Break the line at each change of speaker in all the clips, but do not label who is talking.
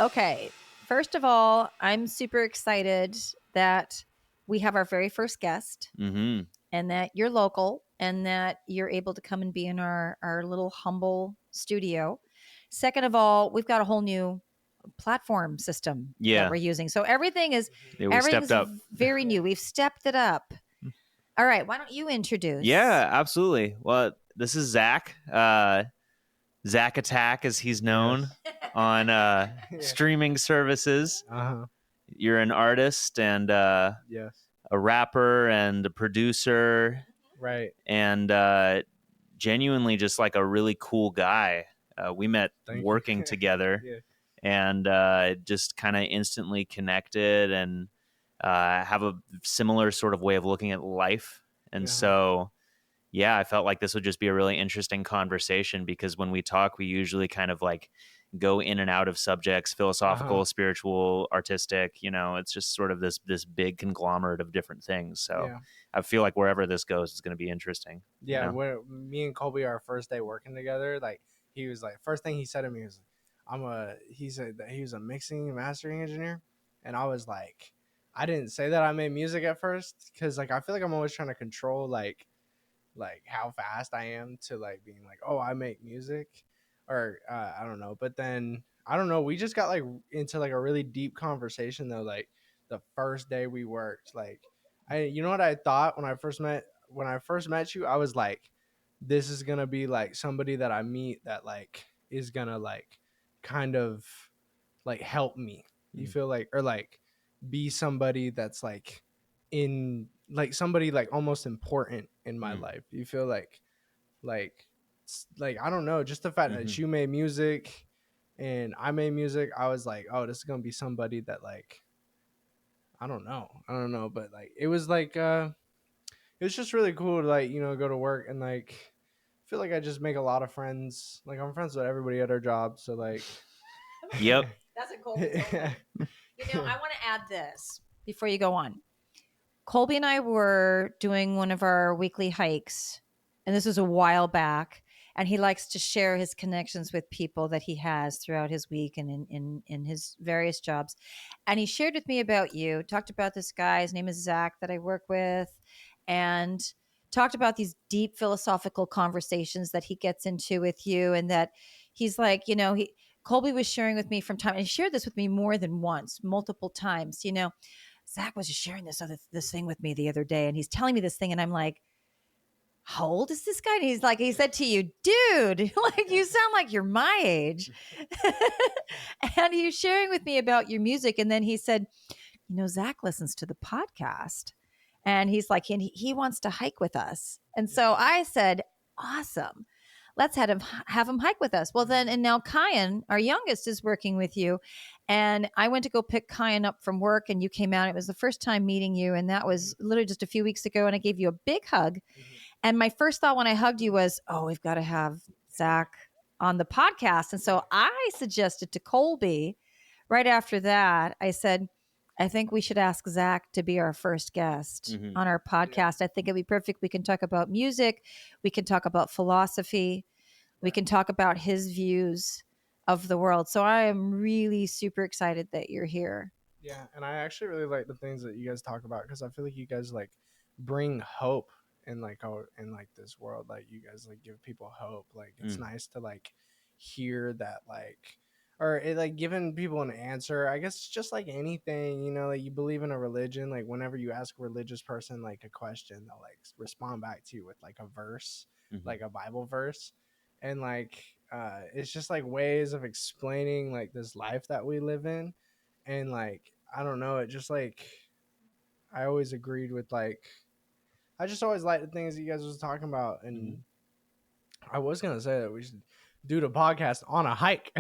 Okay. First of all, I'm super excited that we have our very first guest
Mm-hmm.
and that you're local and that you're able to come and be in our little humble studio. Second of all, we've got a whole new platform system that
Yeah.
we're using. So everything's
We stepped up.
very new. We've stepped it up. All right. Why don't you introduce?
Yeah, absolutely. Well, this is Zach. Zackattack, as he's known on streaming services.
Uh-huh.
You're an artist and
Yes.
a rapper and a producer
Right.
and genuinely just like a really cool guy. We met
Thank you.
working together
Yeah.
and just kind of instantly connected and have a similar sort of way of looking at life. And so, yeah, I felt like this would just be a really interesting conversation because when we talk, we usually kind of like go in and out of subjects, philosophical, spiritual, artistic, it's just sort of this big conglomerate of different things. So
Yeah.
I feel like wherever this goes is going to be interesting.
Yeah, when me and Colby our first day working together, like he was like first thing he said to me was he said that he was a mixing and mastering engineer, and I was like, I didn't say that I made music at first because like I feel like I'm always trying to control like how fast I am to like being like, oh, I make music, or I don't know. But then I don't know, we just got like into like a really deep conversation though. Like the first day we worked, like you know what I thought when I first met you, I was like, this is gonna be like somebody that I meet that like is gonna like kind of like help me. You feel like, or like be somebody that's like in like somebody like almost important in my life. You feel like I don't know, just the fact that you made music and I made music, I was like, oh, this is gonna be somebody that like I don't know, but like it was like it was just really cool to like go to work and like feel like I just make a lot of friends. Like I'm friends with everybody at our job, so like
Yep.
That's a Colby. I want to add this before you go on. Colby and I were doing one of our weekly hikes, and this was a while back. And he likes to share his connections with people that he has throughout his week and in his various jobs. And he shared with me about you, talked about this guy. His name is Zach that I work with, and talked about these deep philosophical conversations that he gets into with you. And that he's like, Colby was sharing with me from time, and he shared this with me more than once, multiple times, Zach was just sharing this thing with me the other day, and he's telling me this thing, and I'm like, how old is this guy? And he's like, he said to you, dude, like you sound like you're my age. And he was sharing with me about your music. And then he said, Zach listens to the podcast. And he's like, and he wants to hike with us. And so I said, awesome. Let's have him hike with us. Well, then, and now Kyan, our youngest, is working with you. And I went to go pick Kyan up from work, and you came out. It was the first time meeting you. And that was literally just a few weeks ago. And I gave you a big hug. And my first thought when I hugged you was, oh, we've got to have Zach on the podcast. And so I suggested to Colby right after that, I said, I think we should ask Zach to be our first guest on our podcast. I think it'd be perfect. We can talk about music. We can talk about philosophy. We can talk about his views of the world. So I am really super excited that you're here.
Yeah, and I actually really like the things that you guys talk about because I feel like you guys like bring hope in like this world. Like you guys like give people hope. Like it's nice to like hear that like, or it like giving people an answer. I guess it's just like anything, like you believe in a religion, like whenever you ask a religious person like a question, they'll like respond back to you with like a verse, like a Bible verse. And like it's just like ways of explaining like this life that we live in. And like I don't know, it just like I always agreed with like I just always liked the things that you guys was talking about. And I was gonna say that we should do the podcast on a hike.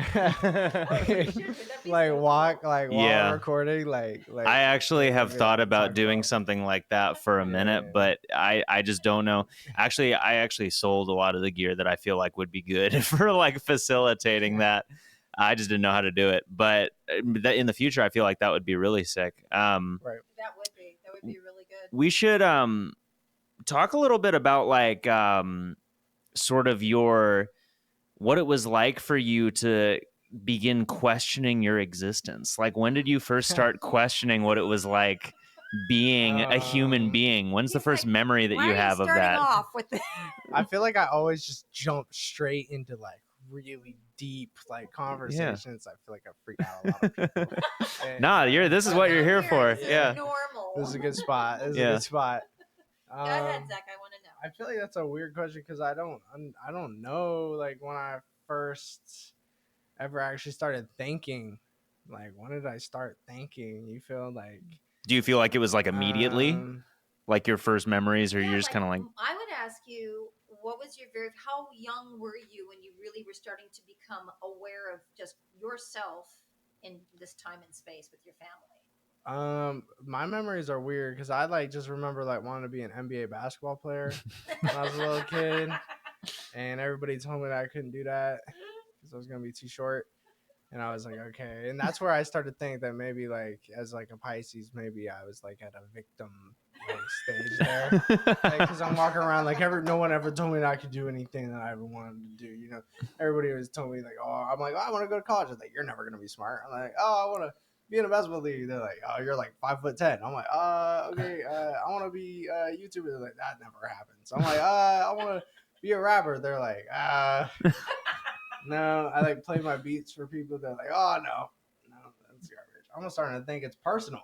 Like walk while recording. Like
I actually have thought about doing something like that for a minute, but I just don't know. Actually, I actually sold a lot of the gear that I feel like would be good for like facilitating that. I just didn't know how to do it, but in the future, I feel like that would be really sick.
Right. That would be really good.
We should talk a little bit about like sort of what it was like for you to begin questioning your existence? Like, when did you first start questioning what it was like being a human being? When's the first mememory that you have of that?
Off with
I feel like I always just jump straight into like really deep like conversations. I feel like I freak out a lot of people.
Nah, this is what you're here for. Yeah.
Normal.
This is a good spot. This is a
Yeah.
good spot.
Go ahead, Zach. I want to know.
I feel like that's a weird question because I don't know like when I first ever actually started thinking. Like, when did I start thinking? You feel like?
Do you feel like it was like immediately, like your first memories, or you're just kind of like?
I would ask you, what was your how young were you when you really were starting to become aware of just yourself in this time and space with your family?
My memories are weird because I like just remember like wanting to be an NBA basketball player when I was a little kid, and everybody told me that I couldn't do that because I was gonna be too short. And I was like, okay. And that's where I started to think that maybe like as like a Pisces, maybe I was like at a victim like stage there. Because I'm walking around like no one ever told me that I could do anything that I ever wanted to do. You know, everybody always told me like, I'm like, I want to go to college. I'm like, you're never gonna be smart. I'm like, I want to be in a basketball league. They're like, you're like 5'10". I'm like, okay. I want to be a YouTuber. They're like, that never happens. I'm like, I want to be a rapper. They're like, no, I like play my beats for people. They're like, oh no, that's garbage. I'm starting to think it's personal.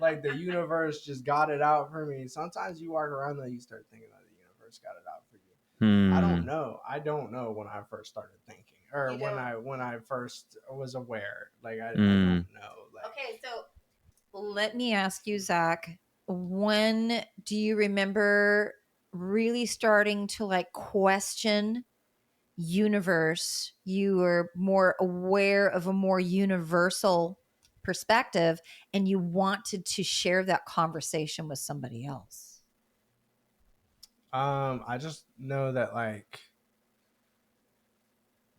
Like the universe just got it out for me. Sometimes you walk around though, you start thinking that the universe got it out for you. I don't know. I don't know when I first started thinking, or when I first was aware. Like I don't know. Like,
okay, so let me ask you, Zach. When do you remember really starting to like question universe? You were more aware of a more universal perspective and you wanted to share that conversation with somebody else?
I just know that like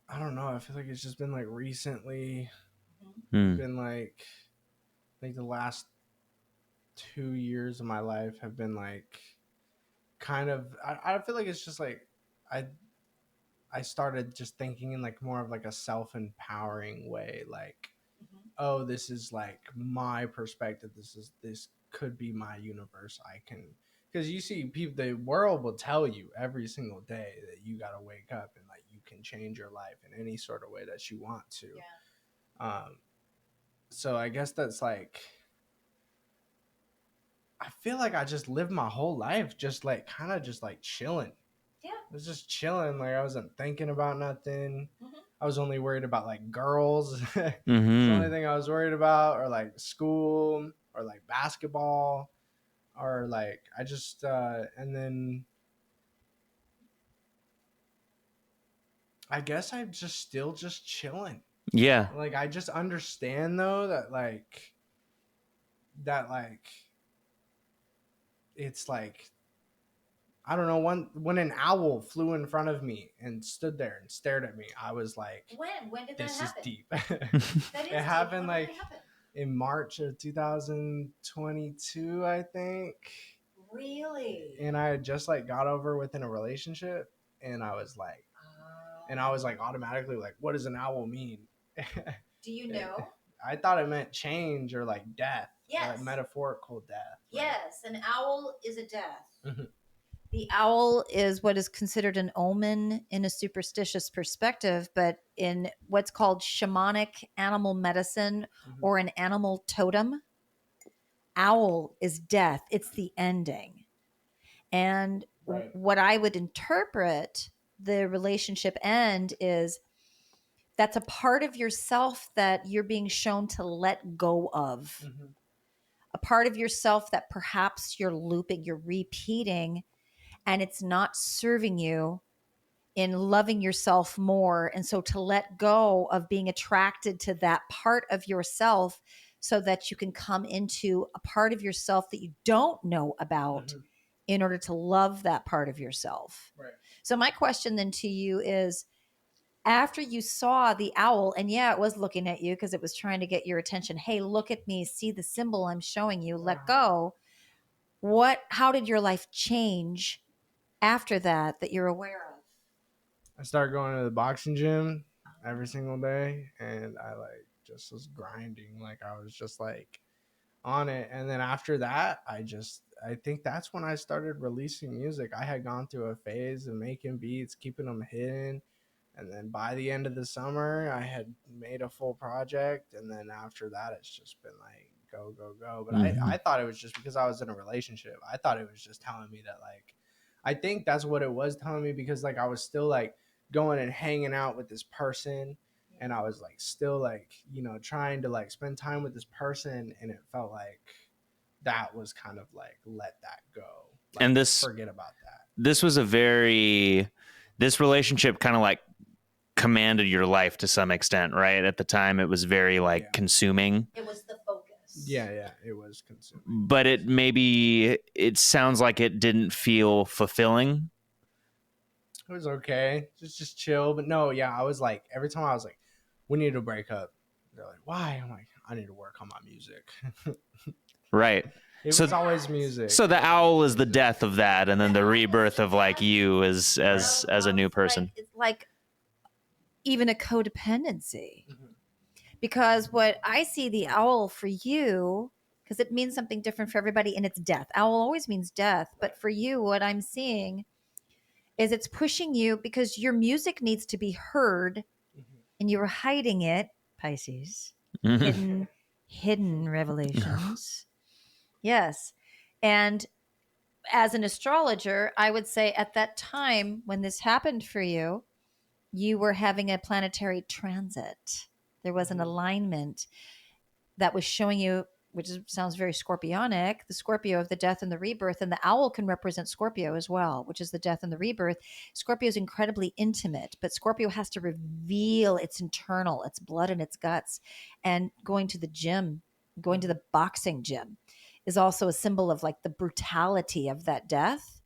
I don't know. I feel like it's just been like recently been like the last 2 years of my life have been like kind of I feel like it's just like I started just thinking in like more of like a self-empowering way, like oh, this is like my perspective, this could be my universe. I can, because you see people, the world will tell you every single day that you got to wake up and like you can change your life in any sort of way that you want to. So I guess that's like I feel like I just lived my whole life just like kind of just like chilling. Yeah. I was just chilling. Like I wasn't thinking about nothing. I was only worried about like girls. It's the only thing I was worried about, or like school, or like basketball, or like I just and then I guess I'm just still just chilling.
Yeah.
Like I just understand though that like it's like I don't know, when an owl flew in front of me and stood there and stared at me, I was like,
when did
this
that happen?
Is deep.
That is
it happened
deep.
like in March of 2022, I think.
Really?
And I had just like got over within a relationship, and I was like automatically like, what does an owl mean?
Do you know?
I thought it meant change or like death.
Yes.
Like metaphorical death.
Yes, an owl is a death. The owl is what is considered an omen in a superstitious perspective, but in what's called shamanic animal medicine or an animal totem, owl is death. It's the ending. And what I would interpret the relationship end is that's a part of yourself that you're being shown to let go of. A part of yourself that perhaps you're looping, you're repeating, and it's not serving you in loving yourself more. And so to let go of being attracted to that part of yourself so that you can come into a part of yourself that you don't know about in order to love that part of yourself. Right. So my question then to you is, after you saw the owl, and yeah, it was looking at you because it was trying to get your attention. Hey, look at me, see the symbol I'm showing you, let go. How did your life change after that you're aware
I started going to the boxing gym every single day, and I like just was grinding. Like I was just like on it. And then after that, I think that's when I started releasing music. I had gone through a phase of making beats, keeping them hidden. And then by the end of the summer, I had made a full project. And then after that, it's just been like go, go, go. But I thought it was just because I was in a relationship. I thought it was just telling me that, like, I think that's what it was telling me, because like I was still like going and hanging out with this person, and I was like still like, you know, trying to like spend time with this person, and it felt like that was kind of like let that go, like,
and this
forget about that.
This was this relationship kind of like commanded your life to some extent, right? At the time, it was very like consuming.
It was the focus.
Yeah, it was consuming.
But it sounds like it didn't feel fulfilling.
It was okay, just chill. But no, yeah, I was like, every time I was like, we need to break up. They're like, why? I'm like, I need to work on my music.
Right.
It was always music.
So the owl is the death of that, and then the rebirth of like you as a new person.
It's like even a codependency. Because what I see the owl for you, because it means something different for everybody, and it's death. Owl always means death. But for you, what I'm seeing is it's pushing you because your music needs to be heard, and you were hiding it, Pisces. Hidden revelations. Yes. And as an astrologer, I would say at that time when this happened for you, you were having a planetary transit. There was an alignment that was showing you, which sounds very Scorpionic, the Scorpio of the death and the rebirth. And the owl can represent Scorpio as well, which is the death and the rebirth. Scorpio is incredibly intimate, but Scorpio has to reveal its internal, its blood and its guts. And going to the gym, going to the boxing gym is also a symbol of like the brutality of that death.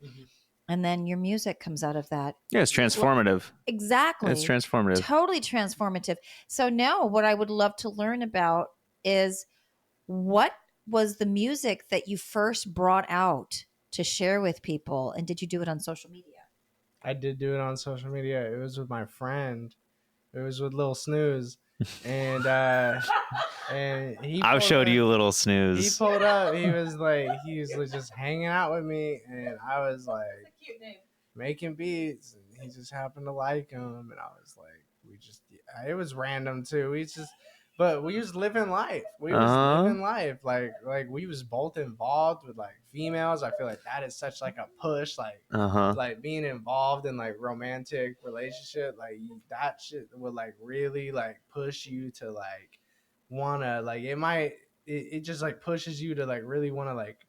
And then your music comes out of that.
Yeah, it's transformative.
Exactly.
It's transformative.
Totally transformative. So now what I would love to learn about is what was the music that you first brought out to share with people? And did you do it on social media?
I did do it on social media. It was with my friend. It was with Lil Snooze. And
I've showed you a little Snooze.
He pulled up. He was just hanging out with me, and I was like,
That's a cute name.
Making beats, and he just happened to like them, and I was like, it was random too. But we was living life. We was living life. Like we was both involved with like females. I feel like that is such like a push, like being involved in like romantic relationship, like that shit would like really like push you to like wanna like it just like pushes you to like really wanna like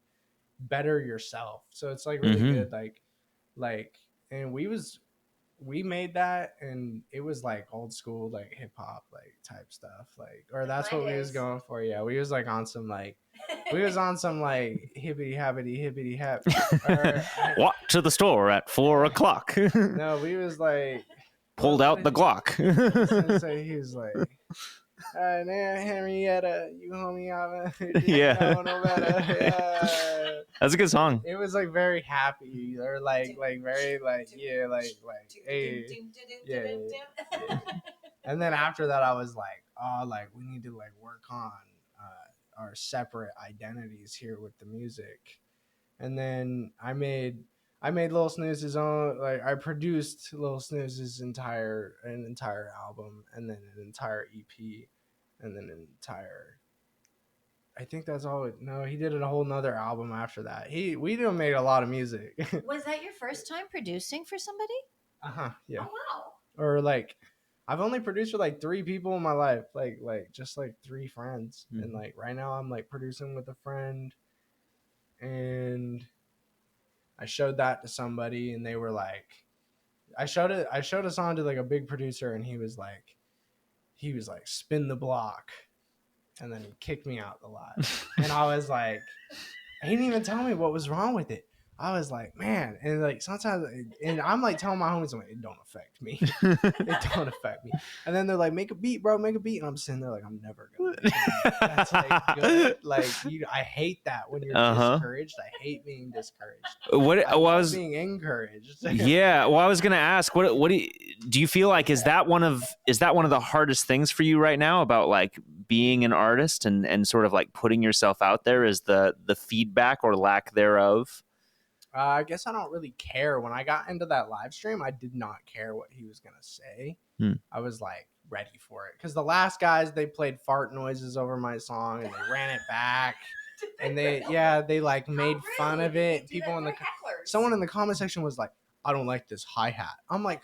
better yourself. So it's like really good, and we made that, and it was like old school like hip hop like type stuff, like, or that's what we was going for. Yeah, we was like on some like hippity happity hap.
Walk to the store at 4:00.
No, we was like
pulled out the Glock.
He was like, all right, now Henrietta, you homie out.
Yeah.
No better. Yeah.
That's a good song.
It was like very happy, or like very like hey, yeah. And then after that, I was like, oh, like we need to like work on our separate identities here with the music. And then I made Lil Snooze's own, like I produced Lil Snooze's entire album, and then an entire EP, and then an entire, I think that's all. No, he did a whole nother album after that. We done made a lot of music.
Was that your first time producing for somebody?
Yeah.
Oh, wow.
Or like, I've only produced for like 3 people in my life, like just like 3 friends, and like right now I'm like producing with a friend, and I showed that to somebody, and they were like, I showed a song to like a big producer, and he was like, spin the block, and then he kicked me out the lot. And I was like, he didn't even tell me what was wrong with it. I was like, man, and like sometimes, and I'm like telling my homies, I'm like, it don't affect me. It don't affect me. And then they're like, make a beat, bro, make a beat. And I'm sitting there like, I'm never gonna make a beat. That's like good. Like I hate that when you're discouraged. I hate being discouraged. I was being encouraged.
Yeah. Well, I was gonna ask, what do you, do you feel like is that one of the hardest things for you right now about like being an artist and sort of like putting yourself out there, is the feedback or lack thereof?
I guess I don't really care. When I got into that live stream, I did not care what he was gonna say. I was like ready for it because the last guys, they played fart noises over my song and they ran it back, and they like made fun of it. People in the someone in the comment section was like, "I don't like this hi-hat." I'm like,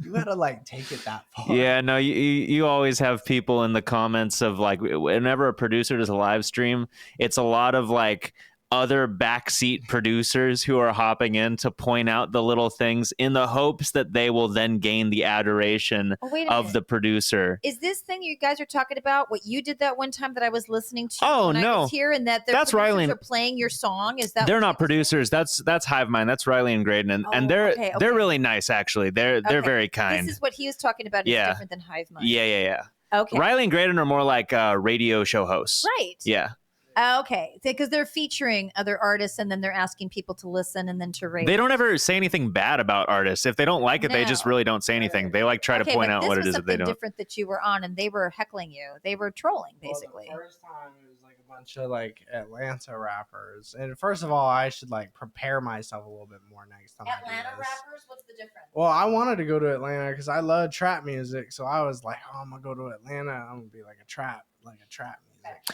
you gotta like take it that far.
Yeah, no, you always have people in the comments of like, whenever a producer does a live stream, it's a lot of like other backseat producers who are hopping in to point out the little things in the hopes that they will then gain the adoration of the producer.
Is this thing you guys are talking about what you did that one time that I was listening to?
Oh,
when
no.
I was here, and that
that's Riley
are playing your song? Is that
they're not producers? That's Hive Mind. That's Riley and Graydon, and they're really nice actually. They're very kind.
This is what he was talking about. Is different than Hive Mind.
Yeah.
Okay.
Riley and Graydon are more like radio show hosts.
Right.
Yeah.
Okay, because they're featuring other artists and then they're asking people to listen and then to rate.
They don't ever say anything bad about artists. If they don't like it, they just really don't say anything. They like try to point out what it is that they don't.
Different that you were on and they were heckling you. They were trolling basically.
Well, the first time it was like a bunch of like Atlanta rappers. And first of all, I should like prepare myself a little bit more next time.
Atlanta rappers? What's the difference?
Well, I wanted to go to Atlanta because I love trap music. So I was like, oh, I'm gonna go to Atlanta. I'm gonna be like a trap music.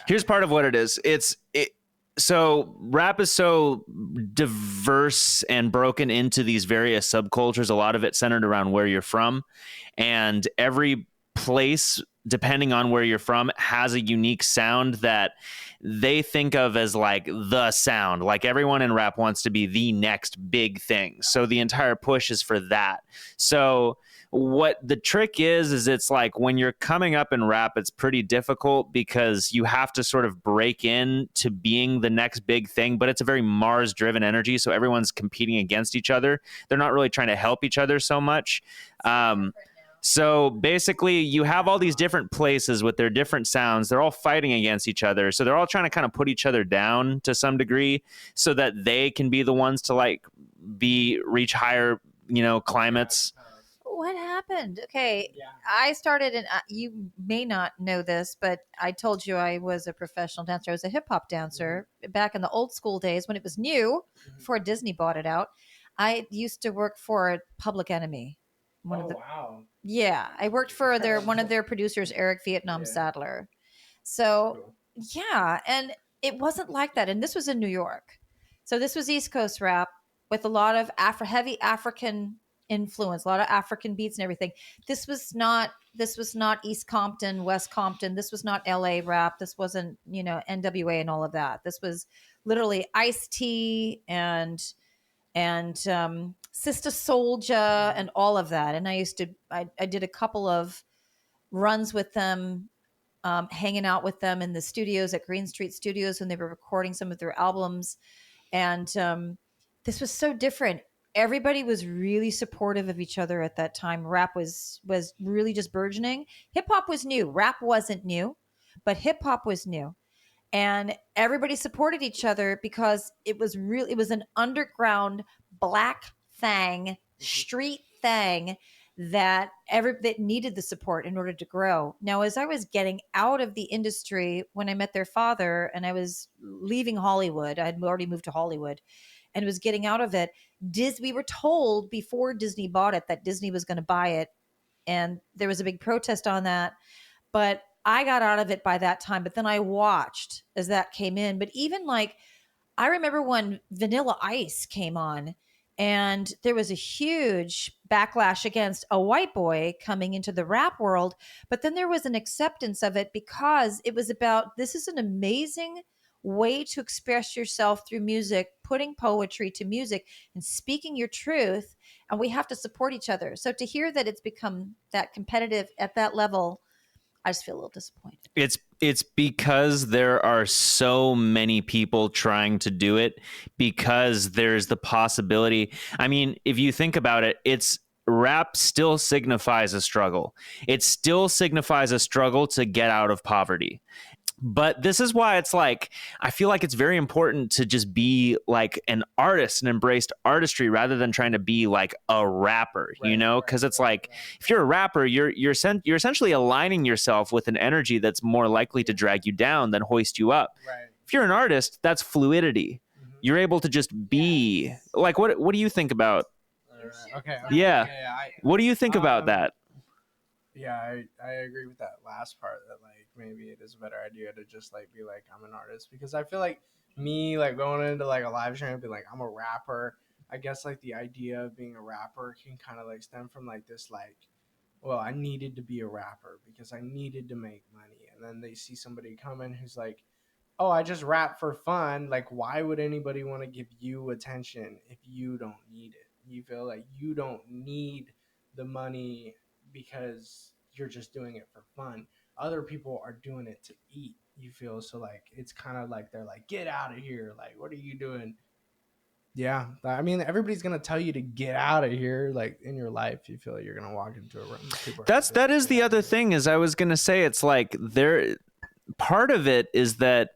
Here's part of what it is. So rap is so diverse and broken into these various subcultures. A lot of it centered around where you're from, and every place, depending on where you're from, has a unique sound that they think of as like the sound. Like everyone in rap wants to be the next big thing. So the entire push is for that. So what the trick is it's like when you're coming up in rap, it's pretty difficult because you have to sort of break in to being the next big thing, but it's a very Mars driven energy. So everyone's competing against each other. They're not really trying to help each other so much. So basically you have all these different places with their different sounds. They're all fighting against each other. So they're all trying to kind of put each other down to some degree so that they can be the ones to like reach higher, climates.
What happened? Okay.
Yeah.
I started, and you may not know this, but I told you I was a professional dancer. I was a hip hop dancer back in the old school days when it was new, before Disney bought it out. I used to work for Public Enemy.
Wow.
Yeah, I worked for one of their producers, Eric Vietnam Sadler. So, yeah, and it wasn't like that. And this was in New York. So this was East Coast rap with a lot of heavy African influence, a lot of African beats and everything. This was not East Compton, West Compton. This was not LA rap. This wasn't, NWA and all of that. This was literally Ice-T and Sister Soulja and all of that. And I did a couple of runs with them, hanging out with them in the studios at Green Street Studios when they were recording some of their albums. And this was so different. Everybody was really supportive of each other at that time. Rap was really just burgeoning. Hip hop was new. Rap wasn't new, but hip hop was new. And everybody supported each other because it was an underground black thing, street thing that needed the support in order to grow. Now, as I was getting out of the industry when I met their father and I was leaving Hollywood, I had already moved to Hollywood and was getting out of it. We were told before Disney bought it that Disney was going to buy it. And there was a big protest on that. But I got out of it by that time. But then I watched as that came in. But even like, I remember when Vanilla Ice came on and there was a huge backlash against a white boy coming into the rap world. But then there was an acceptance of it because it was about, this is an amazing way to express yourself through music, putting poetry to music and speaking your truth. And we have to support each other. So to hear that it's become that competitive at that level, I just feel a little disappointed.
It's because there are so many people trying to do it, because there's the possibility. I mean, if you think about it, rap still signifies a struggle. It still signifies a struggle to get out of poverty. But this is why it's like, I feel like it's very important to just be like an artist and embrace artistry rather than trying to be like a rapper, you know? Because it's like, if you're a rapper, you're essentially aligning yourself with an energy that's more likely to drag you down than hoist you up.
Right.
If you're an artist, that's fluidity. You're able to just be like, what do you think about?
Okay.
Yeah. What do you think about that?
Yeah, I agree with that last part, that like maybe it is a better idea to just like be like, I'm an artist, because I feel like me like going into like a live stream and be like, I'm a rapper. I guess like the idea of being a rapper can kind of like stem from like this like, well, I needed to be a rapper because I needed to make money, and then they see somebody coming who's like, oh, I just rap for fun. Like, why would anybody want to give you attention if you don't need it? You feel like you don't need the money because you're just doing it for fun. Other people are doing it to eat. You feel so like it's kind of like they're like, get out of here. Like, what are you doing? Yeah, I mean, everybody's gonna tell you to get out of here. Like in your life, you feel like you're gonna walk into a room.
That is the other thing. Is I was gonna say, it's like part of it is that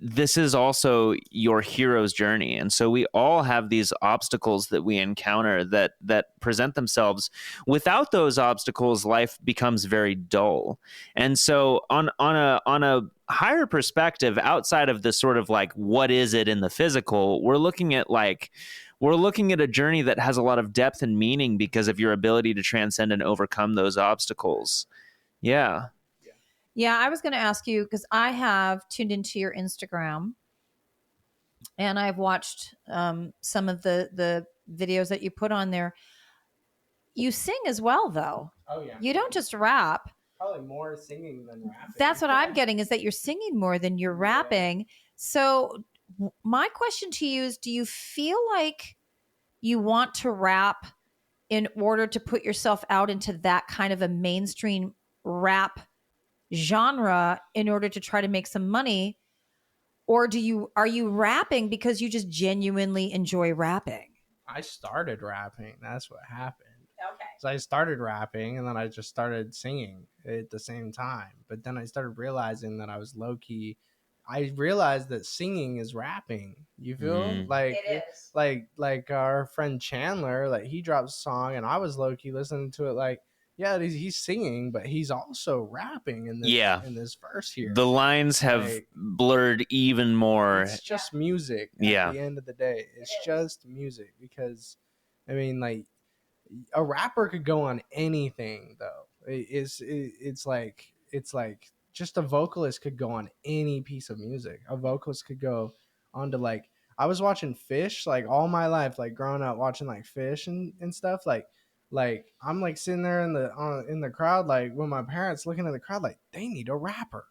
this is also your hero's journey, and so we all have these obstacles that we encounter that present themselves. Without those obstacles, life becomes very dull. And so on a higher perspective, outside of the sort of like, what is it in the physical, we're looking at a journey that has a lot of depth and meaning because of your ability to transcend and overcome those obstacles. Yeah.
Yeah, I was going to ask you, because I have tuned into your Instagram and I've watched some of the videos that you put on there. You sing as well, though.
Oh yeah.
You don't just rap.
Probably more singing than rapping.
That's what I'm getting, is that you're singing more than you're rapping. So my question to you is, do you feel like you want to rap in order to put yourself out into that kind of a mainstream rap genre in order to try to make some money? Or are you rapping because you just genuinely enjoy rapping?
I started rapping. That's what happened.
Okay.
So I started rapping and then I just started singing at the same time. But then I started realizing that I was low key. I realized that singing is rapping. You feel like
It is.
like our friend Chandler, like he dropped a song and I was low key listening to it like, yeah, he's singing, but he's also rapping in this verse here.
The lines have blurred even more.
It's just music at the end of the day. It's just music, because I mean, like, a rapper could go on anything though. It's like just a vocalist could go on any piece of music. A vocalist could go onto like, I was watching Fish like all my life, like growing up watching like Fish and stuff. Like I'm like sitting there in the crowd, like when my parents looking at the crowd, like they need a rapper.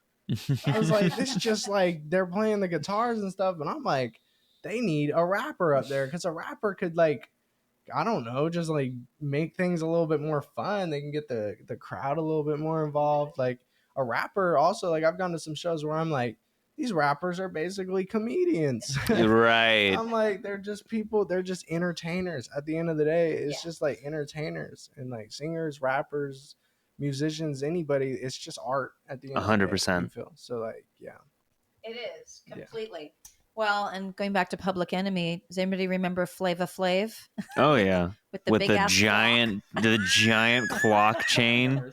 I was like, this is just like they're playing the guitars and stuff, and I'm like, they need a rapper up there, because a rapper could like, I don't know, just like make things a little bit more fun. They can get the crowd a little bit more involved. Like a rapper also, like I've gone to some shows where I'm like, these rappers are basically comedians.
Right.
I'm like, they're just people, they're just entertainers. At the end of the day, it's just like entertainers, and like singers, rappers, musicians, anybody, it's just art at the end
100%.
of the day, you feel. So like, yeah.
It is completely. Well, and going back to Public Enemy, does anybody remember Flava Flav?
Oh yeah,
with the
giant clock chain.
I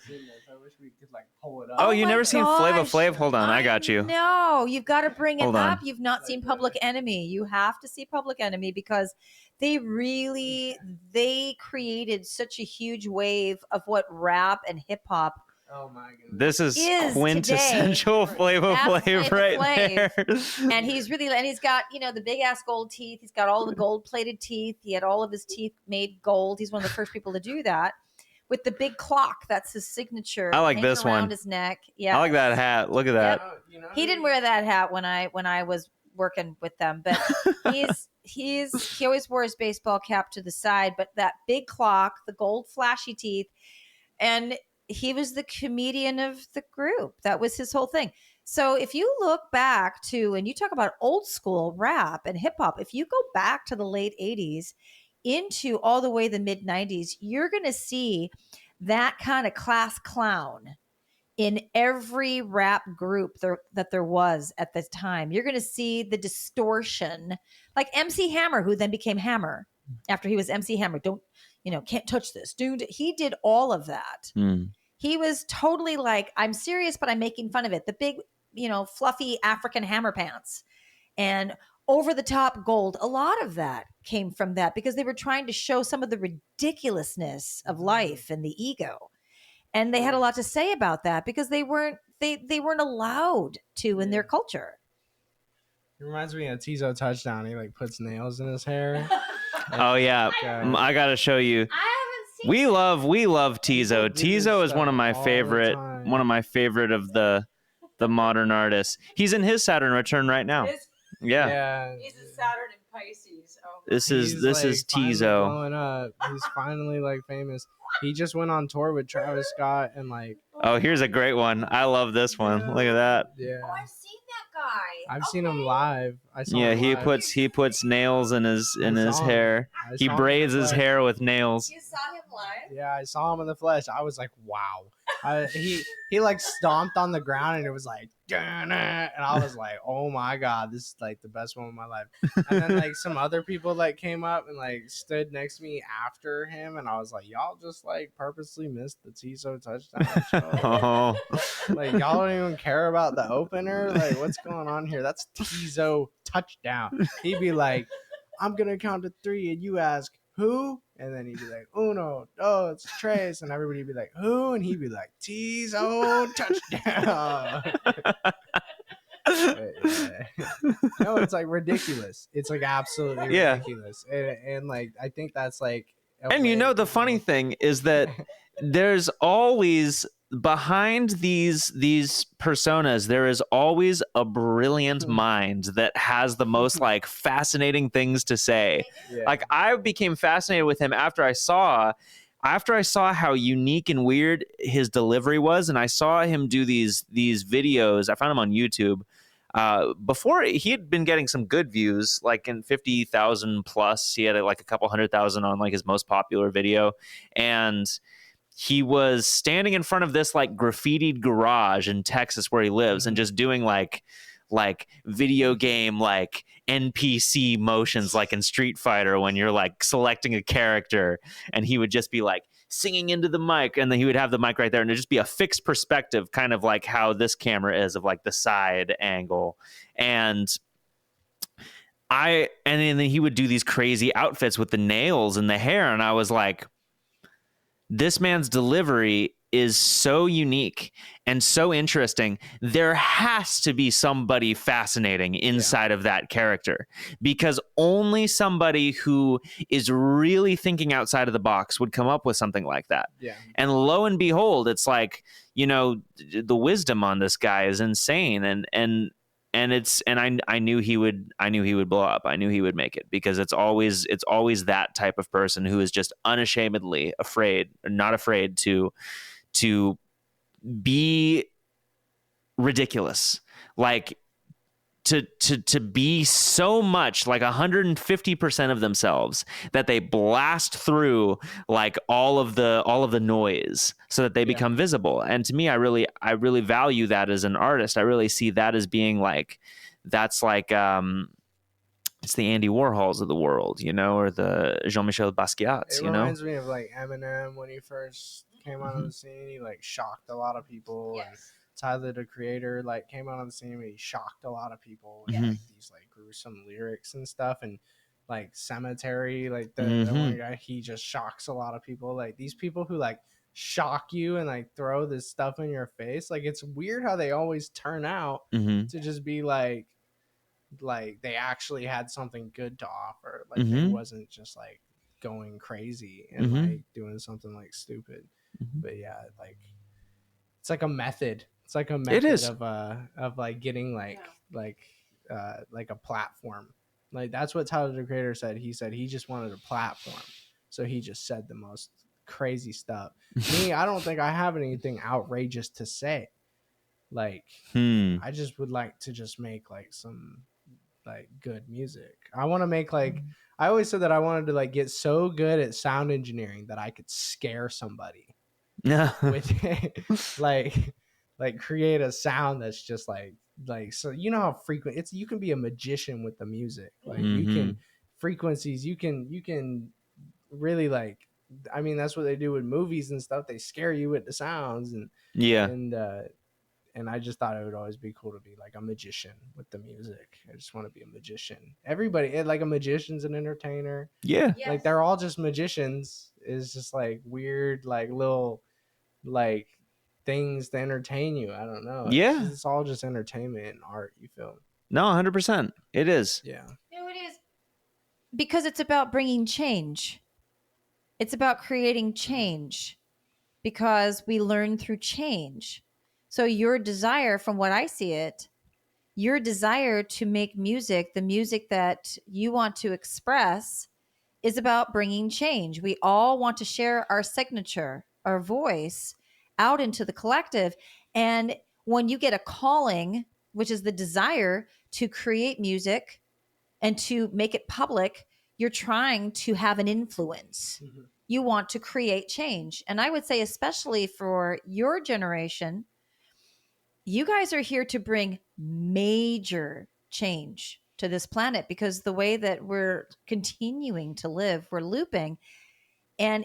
wish we could like pull it up.
Oh, you never seen Flava Flav? Hold on, I got you.
No, you've got to bring it
Hold on.
up. You've not seen Public Enemy. You have to see Public Enemy, because they created such a huge wave of what rap and hip hop.
Oh my goodness.
This is quintessential Flava Flav right there.
And he's got, the big ass gold teeth. He's got all the gold plated teeth. He had all of his teeth made gold. He's one of the first people to do that. With the big clock, that's his signature.
I like this one.
Around his neck. Yeah.
I like that hat. Look at that.
He didn't wear that hat when I was working with them, but he always wore his baseball cap to the side, but that big clock, the gold flashy teeth, and he was the comedian of the group. That was his whole thing. So if you look back to, and you talk about old school rap and hip hop, if you go back to the late 80s into all the way the mid 90s, you're going to see that kind of class clown in every rap group that there was at this time. You're going to see the distortion, like MC Hammer, who then became Hammer after he was MC Hammer. Can't touch this, dude. He did all of that. He was totally like, I'm serious, but I'm making fun of it. The big, fluffy African hammer pants and over the top gold. A lot of that came from that because they were trying to show some of the ridiculousness of life and the ego. And they had a lot to say about that because they weren't allowed to in their culture.
It reminds me of Tizo Touchdown. He like puts nails in his hair.
Oh yeah, I gotta show you. We love Tizo. Tizo is one of my favorite of the modern artists. He's in his Saturn return right now. Yeah.
He's in Saturn and Pisces. Oh,
this is Tizo.
Blowing up. He's finally like famous. He just went on tour with Travis Scott and like.
Oh, here's a great one. I love this one. Look at that.
Yeah.
Oh, I've seen that guy.
I've seen him live.
He puts nails in his hair. He braids his hair with nails.
You saw him live?
Yeah, I saw him in the flesh. I was like, wow. He like stomped on the ground and it was like, and I was like, oh my god, this is like the best one of my life. And then like some other people like came up and like stood next to me after him, and I was like, y'all just like purposely missed the Tizo Touchdown show. Like y'all don't even care about the opener. Like what's going on here? That's Tizo Touchdown. He'd be like, I'm gonna count to 3 and you ask who? And then he'd be like, Uno, it's Trace. And everybody would be like, who? And he'd be like, Tizo Touchdown. No, it's like ridiculous. It's like absolutely ridiculous. And like, I think that's like.
And the funny thing is that there's always behind these personas, there is always a brilliant mind that has the most like fascinating things to say. Yeah. Like I became fascinated with him after I saw how unique and weird his delivery was, and I saw him do these videos. I found him on YouTube. Before he had been getting some good views, like in 50,000 plus. He had like a couple 100,000 on like his most popular video, and he was standing in front of this like graffitied garage in Texas where he lives and just doing like video game like NPC motions like in Street Fighter when you're like selecting a character, and he would just be like singing into the mic, and then he would have the mic right there and it'd just be a fixed perspective, kind of like how this camera is, of like the side angle. And then he would do these crazy outfits with the nails and the hair, and I was like, this man's delivery is so unique and so interesting. There has to be somebody fascinating inside of that character, because only somebody who is really thinking outside of the box would come up with something like that. Yeah. And lo and behold, it's like, the wisdom on this guy is insane. I knew he would blow up. I knew he would make it, because it's always that type of person who is just unashamedly not afraid to be ridiculous, like to be so much like 150% of themselves that they blast through like all of the noise so that they become visible. And to me, I really value that as an artist. I really see that as being like, that's like it's the Andy Warhols of the world, or the Jean-Michel Basquiat's.
It reminds me of like Eminem when he first came out on the scene. He like shocked a lot of people. Yes. And Tyler, the Creator, like came out on the scene and he shocked a lot of people with like these like gruesome lyrics and stuff. And like Cemetery, like the one guy, he just shocks a lot of people. Like these people who like shock you and like throw this stuff in your face. Like it's weird how they always turn out to just be like they actually had something good to offer. Like it wasn't just like going crazy and like doing something like stupid. But yeah, like it's like a method. It's like a method of like getting like a platform. Like that's what Tyler the Creator said. He said he just wanted a platform, so he just said the most crazy stuff. Me, I don't think I have anything outrageous to say. Like I just would like to just make like some like good music. I want to make like, I always said that I wanted to like get so good at sound engineering that I could scare somebody with it. like like create a sound that's just like so you know how frequent it's you can be a magician with the music. Like you can frequencies, you can really like I mean that's what they do with movies and stuff. They scare you with the sounds
Yeah.
and I just thought it would always be cool to be like a magician with the music. I just want to be a magician. Everybody, like a magician's an entertainer.
Yeah.
Yes.
Like they're all just magicians. Is just like weird, like little, like things to entertain you. I don't know.
Yeah.
It's all just entertainment and art. You feel?
No, 100%. It is.
Yeah.
No, it is because it's about bringing change. It's about creating change because we learn through change. So your desire, from what I see it, your desire to make music, the music that you want to express, is about bringing change. We all want to share our signature, our voice out into the collective. And when you get a calling, which is the desire to create music and to make it public, you're trying to have an influence.
Mhm.
You want to create change. And I would say, especially for your generation, you guys are here to bring major change to this planet because the way that we're continuing to live, we're looping, and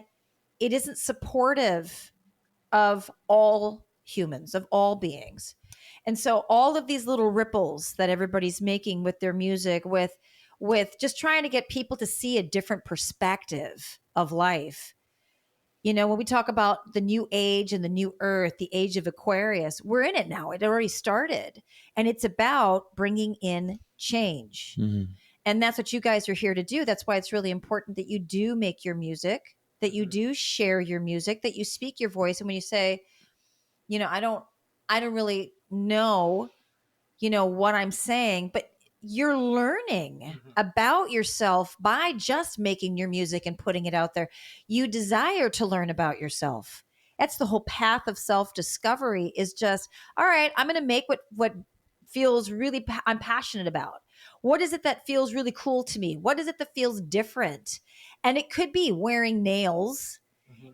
it isn't supportive of all humans, of all beings. And so all of these little ripples that everybody's making with their music, with just trying to get people to see a different perspective of life. You know, when we talk about the new age and the new earth, the age of Aquarius, we're in it now. It already started. And it's about bringing in change.
Mm-hmm.
And that's what you guys are here to do. That's why it's really important that you do make your music, that you do share your music, that you speak your voice. And when you say, you know, I don't really know, you know, what I'm saying, but you're learning about yourself by just making your music and putting it out there. You desire to learn about yourself. That's the whole path of self-discovery, is just, all right, I'm going to make what feels really, I'm passionate about. What is it that feels really cool to me? What is it that feels different? And it could be wearing nails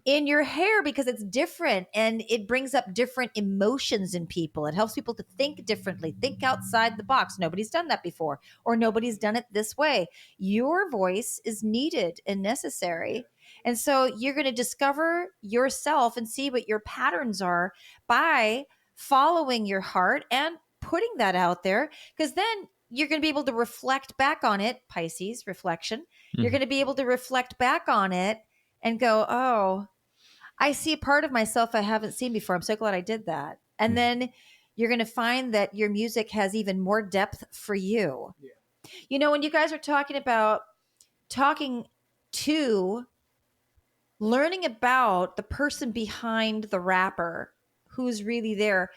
in your hair because it's different and it brings up different emotions in people. It helps people to think differently, think outside the box. Nobody's done that before, or nobody's done it this way. Your voice is needed and necessary. And so you're going to discover yourself and see what your patterns are by following your heart and putting that out there, because then you're going to be able to reflect back on it. Pisces, reflection. You're going to be able to reflect back on it and go, oh, I see a part of myself I haven't seen before. I'm so glad I did that. And then you're going to find that your music has even more depth for you. Yeah. You know, when you guys are talking about talking to, learning about the person behind the rapper who's really there,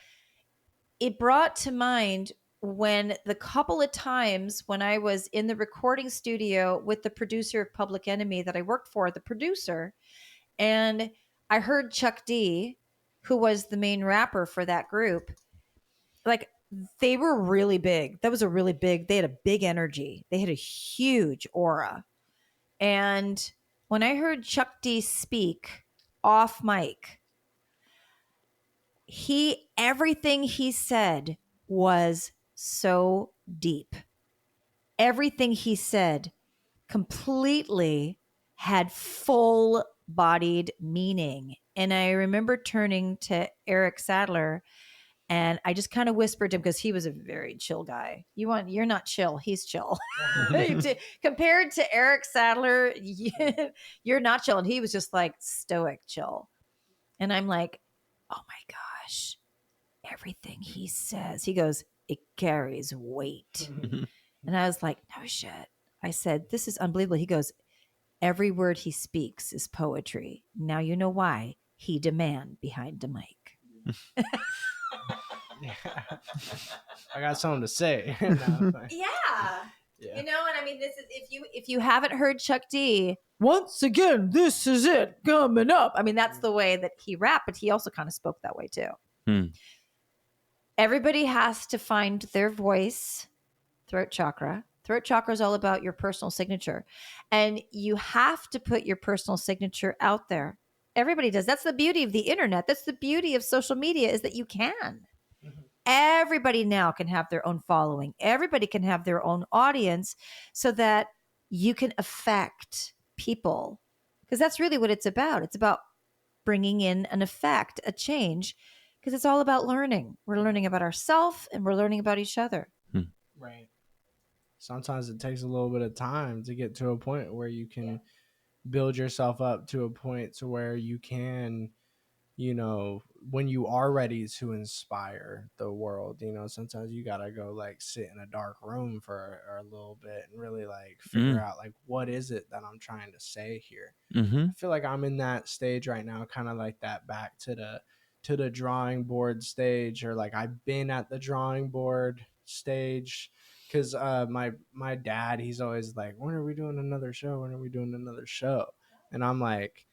it brought to mind when the couple of times when I was in the recording studio with the producer of Public Enemy that I worked for, the producer, and I heard Chuck D, who was the main rapper for that group, like they were really big. That was a really big, they had a big energy. They had a huge aura. And when I heard Chuck D speak off mic, everything he said was so deep. Everything he said completely had full bodied meaning. And I remember turning to Eric Sadler and I just kind of whispered to him, because he was a very chill guy. You're not chill. He's chill. Compared to Eric Sadler, you're not chill. And he was just like stoic chill. And I'm like, oh my gosh, everything he says, he goes, it carries weight. And I was like, no shit. I said, this is unbelievable. He goes, every word he speaks is poetry. Now you know why he demand behind the mic.
Yeah. I got something to say. No,
Yeah.
Yeah.
You know, and I mean, this is if you haven't heard Chuck D, once again, this is it coming up. I mean, that's the way that he rapped, but he also kind of spoke that way too. Everybody has to find their voice. Throat chakra. Throat chakra is all about your personal signature. And you have to put your personal signature out there. Everybody does. That's the beauty of the internet. That's the beauty of social media, is that you can. everybody now can have their own following. Everybody can have their own audience so that you can affect people. Because that's really what it's about. It's about bringing in an effect, a change, because it's all about learning. We're learning about ourselves and we're learning about each other.
Right. Sometimes it takes a little bit of time to get to a point where you can build yourself up to a point to where you can, when you are ready to inspire the world, sometimes you gotta go like sit in a dark room for a little bit and really like figure out like what is it that I'm trying to say here.
Mm-hmm.
I feel like I'm in that stage right now, kind of like that back to the drawing board stage, or like I've been at the drawing board stage. Because my dad, he's always like, when are we doing another show? When are we doing another show? And I'm like,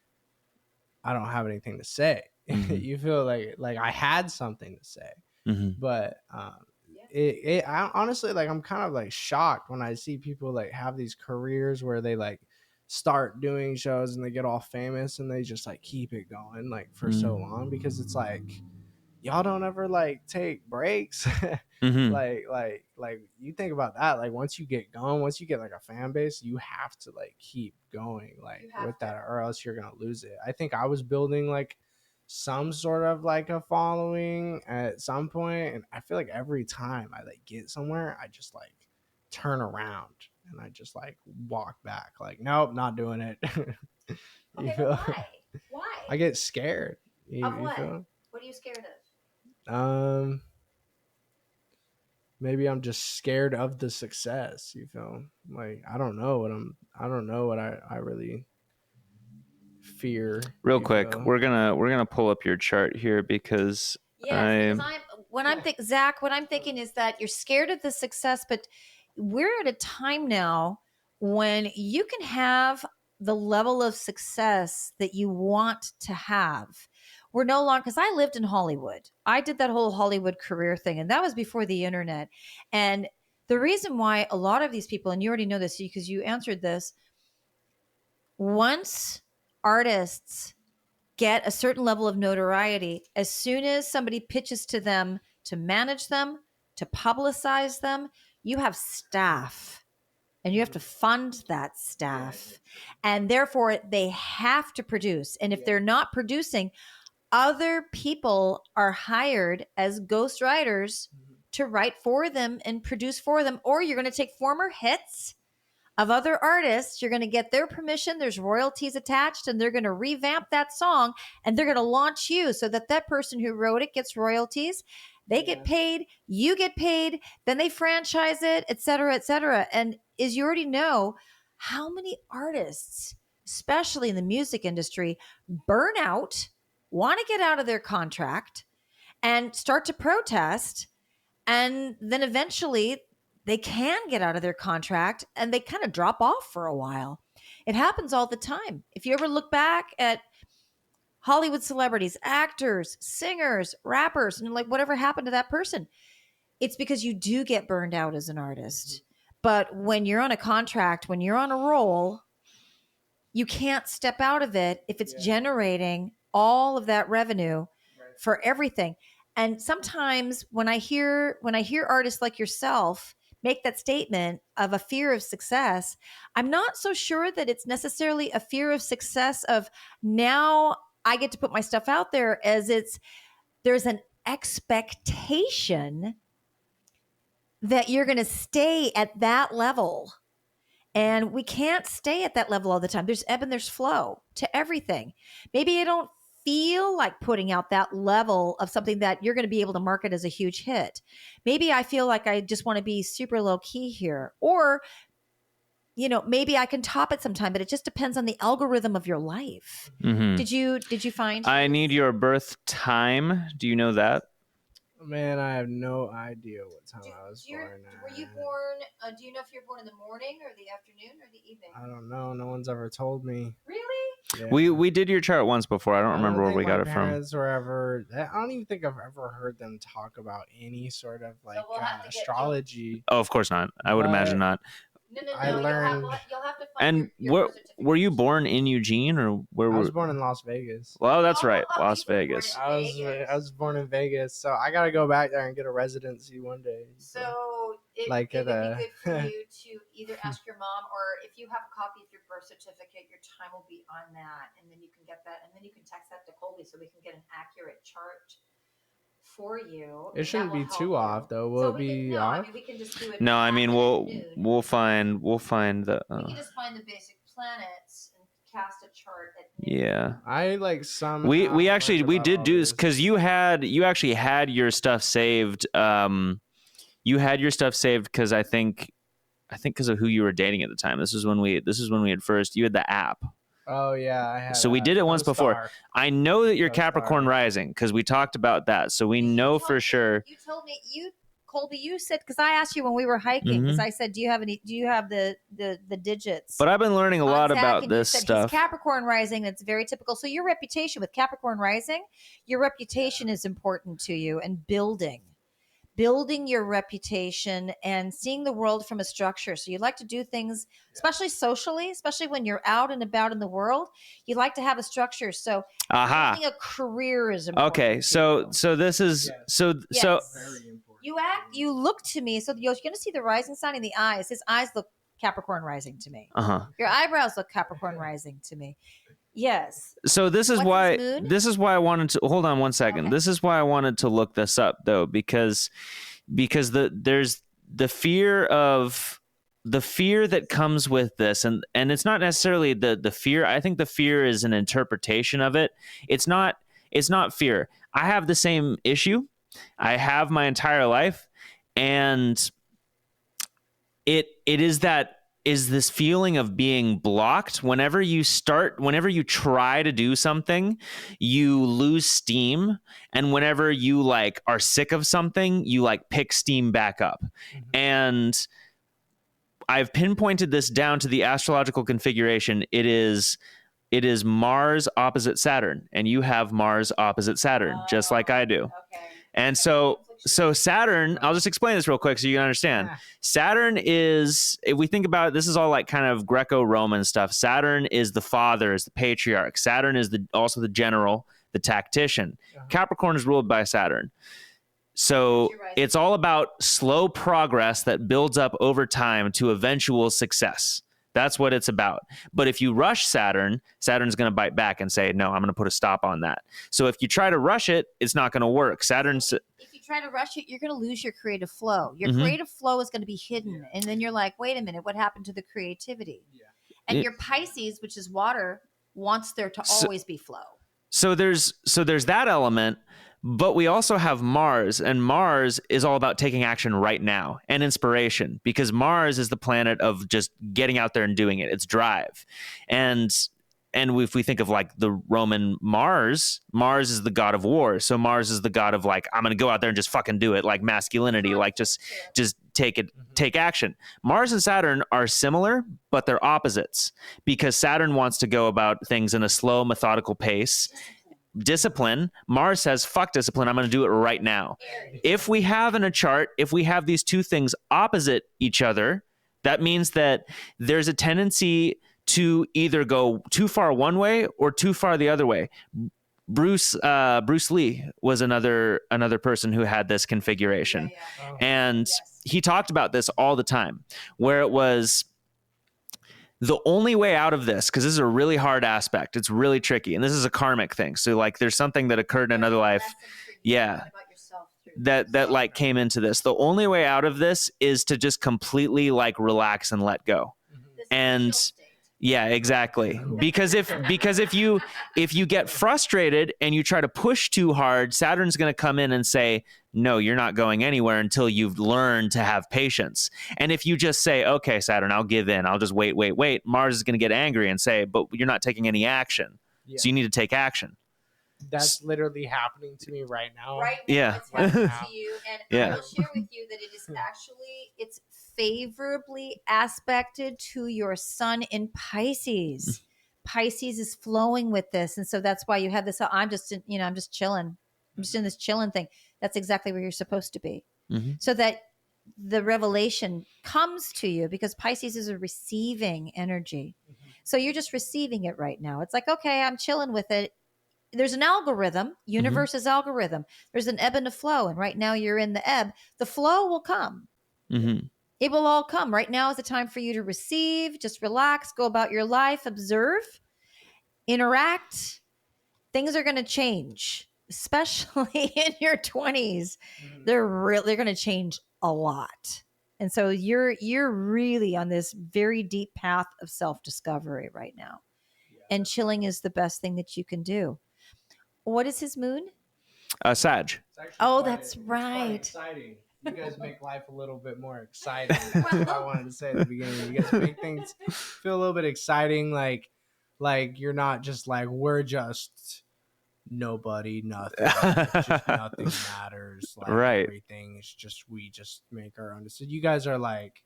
I don't have anything to say.
Mm-hmm.
You feel like I had something to say,
Mm-hmm.
but I honestly, like, I'm kind of like shocked when I see people like have these careers where they like start doing shows and they get all famous and they just like keep it going like for so long, because it's like y'all don't ever like take breaks.
Mm-hmm.
like you think about that, like once you get going, once you get like a fan base, you have to like keep going like with that, or else you're gonna lose it. I think I was building like some sort of like a following at some point, and I feel like every time I like get somewhere, I just like turn around and I just like walk back like, nope, not doing it. You
Okay,
feel?
but why?
I get scared.
Of what?
Feel?
What are you scared of?
Maybe I'm just scared of the success. You feel? Like I don't know what I really fear.
Real
you
quick,
feel?
we're gonna pull up your chart here because
Yes, because Zach, what I'm thinking is that you're scared of the success, but we're at a time now when you can have the level of success that you want to have. We're no longer, because I lived in Hollywood. I did that whole Hollywood career thing, and that was before the internet. And the reason why a lot of these people, and you already know this because you answered this, once artists get a certain level of notoriety, as soon as somebody pitches to them to manage them, to publicize them, you have staff and you have to fund that staff. And therefore, they have to produce. And if they're not producing, other people are hired as ghost writers to write for them and produce for them. Or you're going to take former hits of other artists, you're going to get their permission, there's royalties attached, and they're going to revamp that song and they're going to launch you so that that person who wrote it gets royalties. They get paid, you get paid, then they franchise it, et cetera, et cetera. And as you already know, how many artists, especially in the music industry, burn out, want to get out of their contract and start to protest, and then eventually they can get out of their contract and they kind of drop off for a while. It happens all the time. If you ever look back at Hollywood celebrities, actors, singers, rappers, and like whatever happened to that person, it's because you do get burned out as an artist. But when you're on a contract, when you're on a roll, you can't step out of it if it's generating all of that revenue for everything. And sometimes when I hear artists like yourself make that statement of a fear of success, I'm not so sure that it's necessarily a fear of success of now I get to put my stuff out there, as there's an expectation that you're going to stay at that level. And we can't stay at that level all the time. There's ebb and there's flow to everything. Maybe I don't feel like putting out that level of something that you're going to be able to market as a huge hit. Maybe I feel like I just want to be super low key here. Or, maybe I can top it sometime, but it just depends on the algorithm of your life.
Mm-hmm.
Did you find?
I need your birth time. Do you know that?
Man, I have no idea what time I was born.
Were you born? Do you know if you're born in the morning or the afternoon or the evening?
I don't know. No one's ever told me.
Really?
Yeah.
We did your chart once before. I don't remember where we got it from.
Parents were ever. I don't even think I've ever heard them talk about any sort of like astrology.
Oh, of course not. I would imagine not.
No.
I learned.
You'll have to find
And
your birth certificate.
were you born in Eugene or where
I
were?
was born in Las Vegas.
Well, that's right,
Oh,
Las
you were born
Vegas.
in
I was born in Vegas, so I gotta go back there and get a residency one day.
So it
Like
would
at
be
a-
good for you to either ask your mom, or if you have a copy of your birth certificate, your time will be on that, and then you can get that, and then you can text that to Colby so we can get an accurate chart for you.
It shouldn't be too off though. Will it be
no, I
off?
mean, we can just do it.
No, I mean we'll
noon.
find the.
We can just find the basic planets and cast a chart at noon.
Yeah.
I like some.
We actually we did do this because you actually had your stuff saved. You had your stuff saved because I think because of who you were dating at the time. This is when we had first. You had the app.
Oh yeah, I had.
So we did it once before. I know that you're Capricorn rising because we talked about that. So we know for sure.
You told me Colby. You said because I asked you when we were hiking because I said, do you have the digits?
But I've been learning a lot
Zach,
about
and
this
you said
stuff.
He's Capricorn rising. It's very typical. So your reputation with Capricorn rising, your reputation is important to you, and building your reputation and seeing the world from a structure. So you like to do things, especially socially, especially when you're out and about in the world. You like to have a structure. So building a career is important.
Okay, so this is so
Very important.
You look to me. So you're going to see the rising sign in the eyes. His eyes look Capricorn rising to me. Your eyebrows look Capricorn rising to me. Yes.
So this is why I wanted to hold on one second. Okay. This is why I wanted to look this up though, because there's the fear that comes with this, and it's not necessarily the fear. I think the fear is an interpretation of it. It's not fear. I have the same issue. I have my entire life, and it is this feeling of being blocked. Whenever you try to do something, you lose steam. And whenever you are sick of something, you pick steam back up. Mm-hmm. And I've pinpointed this down to the astrological configuration. It is Mars opposite Saturn, and you have Mars opposite Saturn, just like I do. Okay. And so Saturn, I'll just explain this real quick so you can understand. Yeah. Saturn is, if we think about it, this is all kind of Greco-Roman stuff. Saturn is the father, is the patriarch. Saturn is also the general, the tactician. Uh-huh. Capricorn is ruled by Saturn. So it's all about slow progress that builds up over time to eventual success. That's what it's about. But if you rush Saturn's going to bite back and say, no, I'm going to put a stop on that. So if you try to rush it, it's not going to work. If
you try to rush it, you're going to lose your creative flow. Your creative flow is going to be hidden. And then you're like, wait a minute, what happened to the creativity? Yeah. And your Pisces, which is water, wants there to always be flow. So
there's that element. But we also have Mars, and Mars is all about taking action right now and inspiration, because Mars is the planet of just getting out there and doing it. It's drive. And if we think of the Roman Mars is the god of war. So Mars is the god of I'm going to go out there and just fucking do it, masculinity, just take action. Mars and Saturn are similar, but they're opposites, because Saturn wants to go about things in a slow, methodical pace. Discipline. Mars says, fuck discipline, I'm going to do it right now. If we have in a chart, if we have these two things opposite each other, that means that there's a tendency to either go too far one way or too far the other way. Bruce Lee was another person who had this configuration. Yeah. And he talked about this all the time, where it was the only way out of this, because this is a really hard aspect, it's really tricky, and this is a karmic thing. So there's something that occurred in another life, that came into this. The only way out of this is to just completely relax and let go. And yeah, exactly. Because if you get frustrated and you try to push too hard, Saturn's going to come in and say, no, you're not going anywhere until you've learned to have patience. And if you just say, okay, Saturn, I'll give in, I'll just wait, Mars is going to get angry and say, but you're not taking any action. Yeah. So you need to take action.
That's literally happening to me right now.
Right now, yeah. It's happening to you. And I will share with you that it is actually, it's favorably aspected to your sun in Pisces. Pisces is flowing with this. And so that's why you have this, I'm just chilling. I'm just in this chilling thing. That's exactly where you're supposed to be. Mm-hmm. So that the revelation comes to you, because Pisces is a receiving energy. So you're just receiving it right now. It's like, okay, I'm chilling with it. There's an algorithm. Universe is algorithm. There's an ebb and a flow. And right now you're in the ebb. The flow will come.
Mm-hmm.
It will all come. Right now is the time for you to receive. Just relax, go about your life, observe, interact. Things are going to change, especially in your 20s. They're going to change a lot. And so you're really on this very deep path of self-discovery right now. And chilling is the best thing that you can do. What is his moon?
Sag.
Oh, that's right.
Exciting. You guys make life a little bit more exciting. That's what I wanted to say at the beginning. You guys make things feel a little bit exciting, like you're not just like, we're just nobody, nothing. Just nothing matters. Like
Right.
everything is just, we just make our own decisions. You guys are like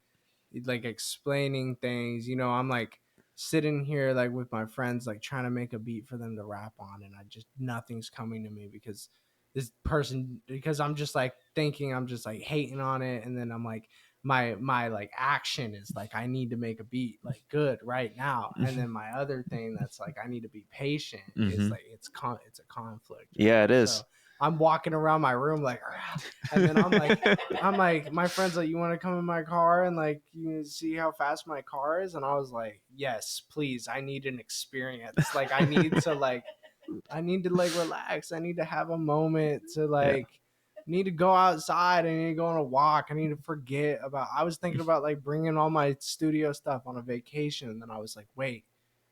explaining things. You know, I'm like sitting here like with my friends, like trying to make a beat for them to rap on, and nothing's coming to me because I'm just like thinking, I'm just like hating on it, and then I'm like my like action is like, I need to make a beat like good right now, and then my other thing that's like, I need to be patient, is like it's a conflict.
Yeah, it is.
So I'm walking around my room like, and then I'm like, my friend's like, you want to come in my car and like, you see how fast my car is? And I was like, yes, please. I need an experience. Like, I need to like relax. I need to have a moment to like, need to go outside. I need to go on a walk. I need to forget about, I was thinking about like bringing all my studio stuff on a vacation. And then I was like, wait,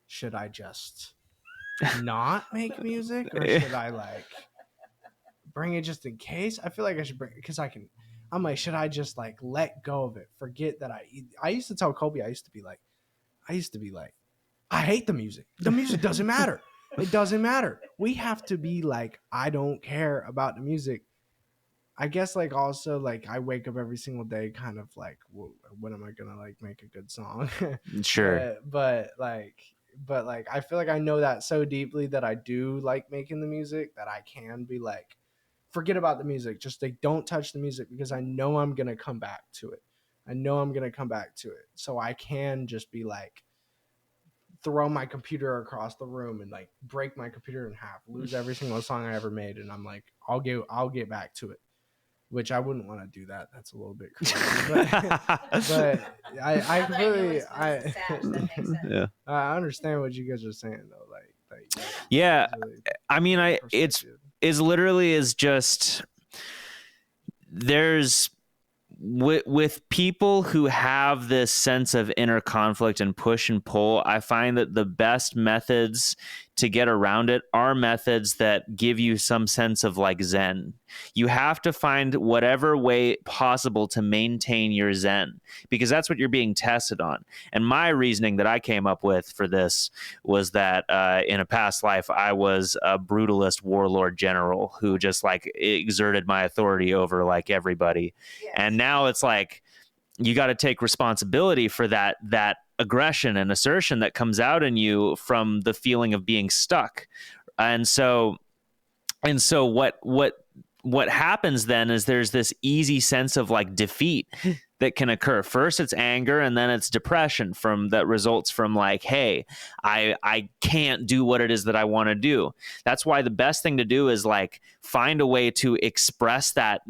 should I just not make music, or should I like bring it just in case? I feel like I should bring it because I'm like, should I just like let go of it? Forget that I used to tell Kobe, I used to be like, I hate the music. The music doesn't matter. It doesn't matter. We have to be like, I don't care about the music. I guess like also like I wake up every single day kind of like, when am I gonna like make a good song?
Sure.
But like I feel like I know that so deeply that I do like making the music, that I can be like, forget about the music, just like don't touch the music, because I know I'm gonna come back to it. So I can just be like, throw my computer across the room and like break my computer in half, lose every single song I ever made, and I'm like, I'll get back to it. Which I wouldn't want to do that. That's a little bit crazy. But I completely
Yeah.
I understand what you guys are saying though.
Yeah.
Really,
I mean, it's literally is just, there's with people who have this sense of inner conflict and push and pull, I find that the best methods to get around it are methods that give you some sense of like Zen. You have to find whatever way possible to maintain your Zen, because that's what you're being tested on. And my reasoning that I came up with for this was that in a past life, I was a brutalist warlord general who just like exerted my authority over like everybody. Yes. And now it's like, you got to take responsibility for that aggression and assertion that comes out in you from the feeling of being stuck. And so what happens then is there's this easy sense of like defeat that can occur. First it's anger, and then it's depression that results from like, hey, I can't do what it is that I want to do. That's why the best thing to do is like find a way to express that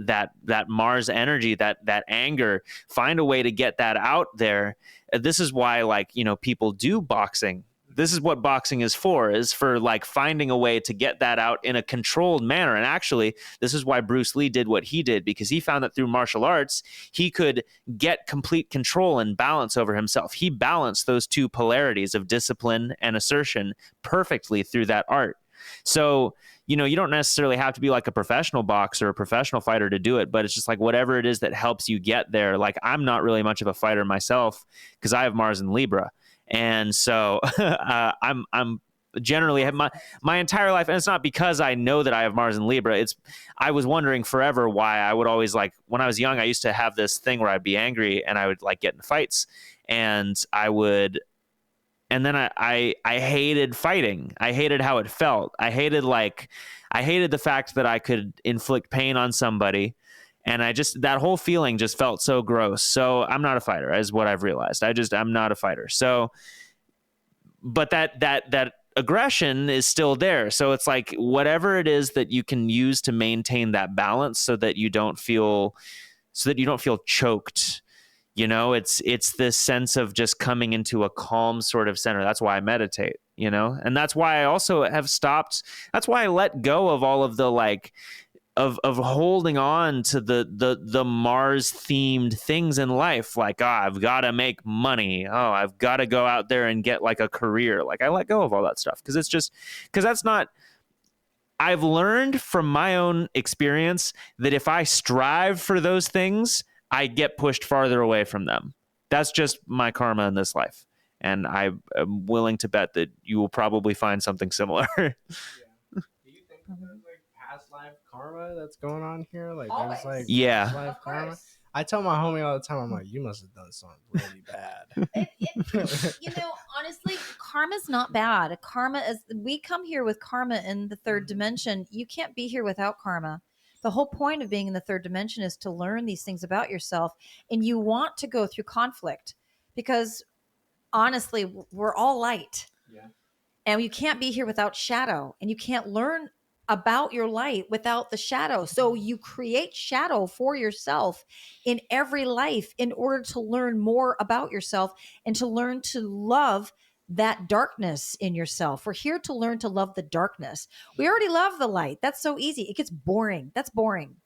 Mars energy, that anger, find a way to get that out there. This is why, like, you know, people do boxing. This is what boxing is for like finding a way to get that out in a controlled manner. And actually, this is why Bruce Lee did what he did, because he found that through martial arts, he could get complete control and balance over himself. He balanced those two polarities of discipline and assertion perfectly through that art. So, you know, you don't necessarily have to be like a professional boxer or a professional fighter to do it, but it's just like whatever it is that helps you get there. Like, I'm not really much of a fighter myself because I have Mars in Libra. And so I'm generally have my entire life, and it's not because I know that I have Mars in Libra. I was wondering forever why I would always, like, when I was young, I used to have this thing where I'd be angry and I would like get in fights, and then I hated fighting. I hated how it felt. I hated the fact that I could inflict pain on somebody And that whole feeling just felt so gross. So I'm not a fighter, is what I've realized. I'm not a fighter. So, but that aggression is still there. So it's like whatever it is that you can use to maintain that balance so that you don't feel choked. It's this sense of just coming into a calm sort of center. That's why I meditate, and that's why I also have stopped. That's why I let go of all of the of holding on to the Mars themed things in life. Like, I've got to make money. I've got to go out there and get like a career. Like, I let go of all that stuff because that's not. I've learned from my own experience that if I strive for those things, I get pushed farther away from them. That's just my karma in this life. And I am willing to bet that you will probably find something similar.
Yeah. Do you think there's like past life karma that's going on here? Like there's like
Yeah.
past life karma? I tell my homie all the time, I'm like, you must have done something really bad.
Honestly, karma's not bad. We come here with karma in the third dimension. You can't be here without karma. The whole point of being in the third dimension is to learn these things about yourself. And you want to go through conflict because honestly, we're all light.
Yeah.
And you can't be here without shadow. And you can't learn about your light without the shadow. So you create shadow for yourself in every life in order to learn more about yourself and to learn to love that darkness in yourself. We're here to learn to love the darkness. We already love the light. That's so easy. It gets boring. That's boring.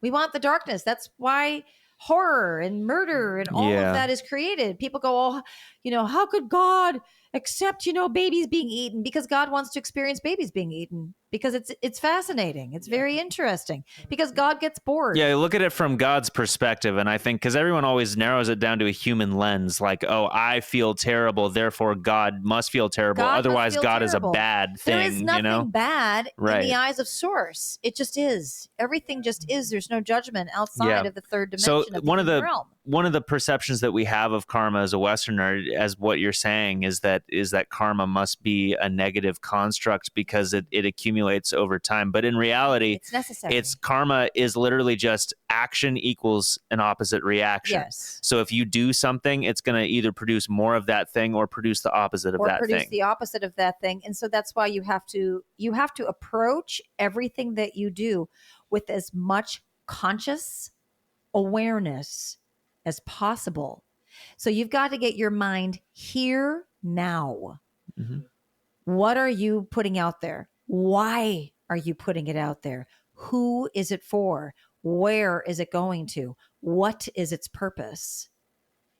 We want the darkness. That's why horror and murder and all of that is created. People go, how could God accept, babies being eaten? Because God wants to experience babies being eaten because it's fascinating. It's very interesting because God gets bored.
Yeah, look at it from God's perspective. And I think because everyone always narrows it down to a human lens, like, I feel terrible, therefore God must feel terrible. Otherwise, God is a bad thing.
There is nothing bad
Right.
in the eyes of Source. It just is. Everything just is. There's no judgment outside of the third dimension.
So
of the realm.
One of the perceptions that we have of karma as a Westerner, as what you're saying, is that karma must be a negative construct because it accumulates over time. But in reality,
it's necessary.
Karma is literally just action equals an opposite reaction.
Yes.
So if you do something, it's going to either produce more of that thing or produce the opposite of that thing.
Or produce the opposite of that thing. And so that's why you have to approach everything that you do with as much conscious awareness as possible. So you've got to get your mind here now.
Mm-hmm.
What are you putting out there? Why are you putting it out there? Who is it for? Where is it going to? What is its purpose?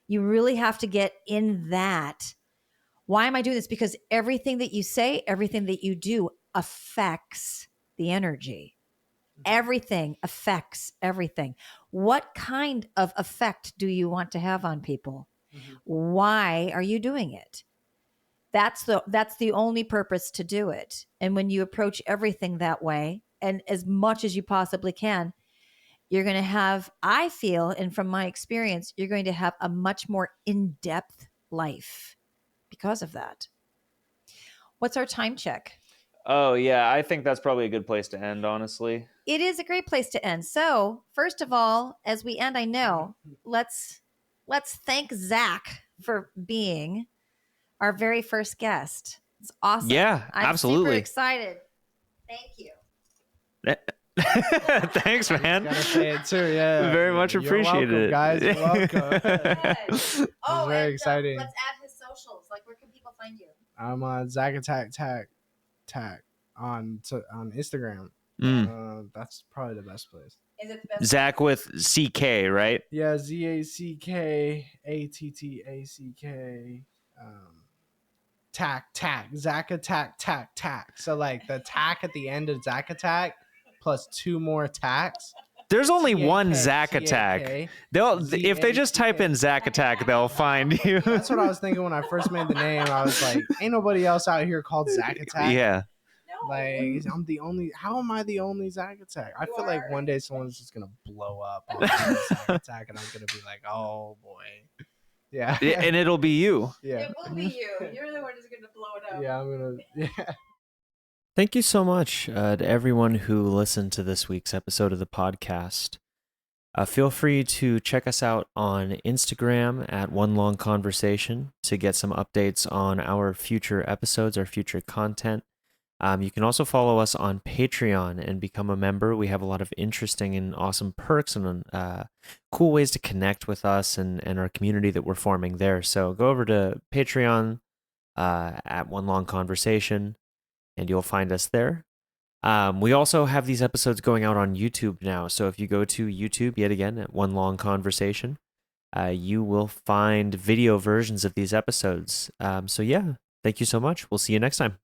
You really have to get in that. Why am I doing this? Because everything that you say, everything that you do affects the energy. Everything affects everything. What kind of effect do you want to have on people? Mm-hmm. Why are you doing it? That's the only purpose to do it. And when you approach everything that way, and as much as you possibly can, you're going to have, I feel, and from my experience, you're going to have a much more in-depth life because of that. What's our time check?
Oh, yeah. I think that's probably a good place to end, honestly.
It is a great place to end. So, first of all, as we end, I know, let's thank Zach for being our very first guest. It's awesome.
Yeah, absolutely.
I'm super excited. Thank you.
Thanks, man.
Gotta say it too, yeah.
Very much appreciated,
guys. You're welcome.
Yes.
Oh, very exciting.
Let's add his socials. Like, where can people find you?
I'm on Zackattack on Instagram. That's probably the best place.
Is it the best?
Zach with CK, right?
Yeah, Zackattack. Zackattack. So like the tack at the end of Zackattack plus two more tacks.
There's only one Zackattack. If they just type in Zackattack, they'll find you.
That's what I was thinking when I first made the name. I was like, ain't nobody else out here called Zackattack.
Yeah.
Like, I'm the only. How am I the only Zackattack? I feel like one day someone's just gonna blow up on Zackattack, and I'm gonna be like, oh boy. Yeah.
And it'll be you.
Yeah.
It will be you. You're the one who's gonna blow it up.
Yeah, I'm gonna. Yeah.
Thank you so much to everyone who listened to this week's episode of the podcast.
Feel free to check us out on Instagram at One Long Conversation to get some updates on our future episodes, our future content. You can also follow us on Patreon and become a member. We have a lot of interesting and awesome perks and cool ways to connect with us and our community that we're forming there. So go over to Patreon at One Long Conversation, and you'll find us there. We also have these episodes going out on YouTube now. So if you go to YouTube, yet again, at One Long Conversation, you will find video versions of these episodes. So yeah, thank you so much. We'll see you next time.